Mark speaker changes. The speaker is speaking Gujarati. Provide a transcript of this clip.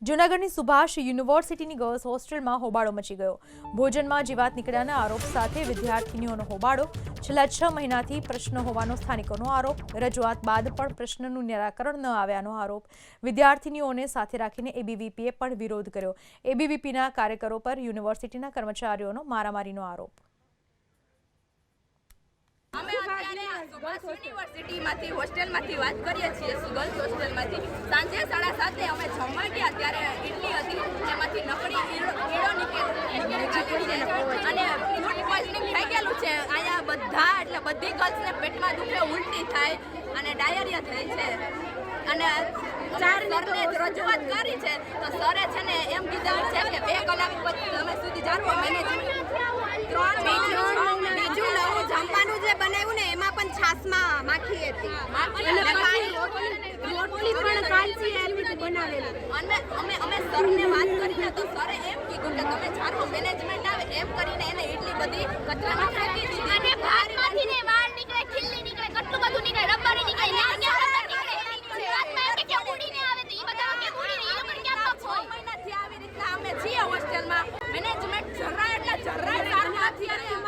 Speaker 1: જૂનાગઢની સુભાષ યુનિવર્સિટીની ગર્લ્સ હોસ્ટેલમાં હોબાળો મચી ગયો. ભોજનમાં જીવાત નીકળ્યાના આરોપ સાથે વિદ્યાર્થીનીઓનો હોબાળો. છેલ્લા 6 મહિનાથી પ્રશ્ન હોવાનો સ્થાનિકોનો આરોપ. રજૂઆત બાદ પણ પ્રશ્નનું નિરાકરણ ન આવ્યાનો આરોપ. વિદ્યાર્થીનીઓને સાથે રાખીને એબીવીપીએ પણ વિરોધ કર્યો. એબીવીપીના કાર્યકરો પર યુનિવર્સિટીના કર્મચારીઓનો મારામારીનો આરોપ.
Speaker 2: અમે અત્યારે સુભાષ યુનિવર્સિટીમાંથી હોસ્ટેલમાંથી વાત કરીએ છીએ. ગર્લ્સ હોસ્ટેલમાંથી સાંજે 7:30 અમે જમવા ગયા ત્યારે ઇડલી હતી, એમાંથી નકળી ઈળો નીકળેલી છે અને ફૂડ પોઈઝનિંગ થઈ ગયેલું છે. અહીંયા બધી ગર્લ્સને પેટમાં દુખે, ઉલટી થાય અને ડાયરિયા થાય છે. અને સરને રજૂઆત કરી છે તો સરે છે ને એમ કીધું છે કે 2 કલાક તમે સુધી જાણવો.
Speaker 3: બીજું નવું જમવાનું જે બનાવ્યું ને એમાં પણ છાશમાં માખી હતી
Speaker 2: અમે સરને વાત કરીને તો સરે એમ કીધું કે તમે જાણો મેનેજમેન્ટ આવે એમ કરીને એને એટલી બધી કચરામાં ફેંકી દીધી અને ભાતમાંથી ને વાળ નીકળે, ખીલ્લી નીકળે, કેટલું બધું નીકળે, રબર નીકળે, વાતમાં એમ કે ઉડીને આવે તો ઈ બધા કે ઉડીને ઈ લોકો ક્યાં તો 6 મહિનાથી આવી રીતના અમે છીએ હોસ્ટેલમાં. મેનેજમેન્ટ જરા એટલે જરાય સારું નથી.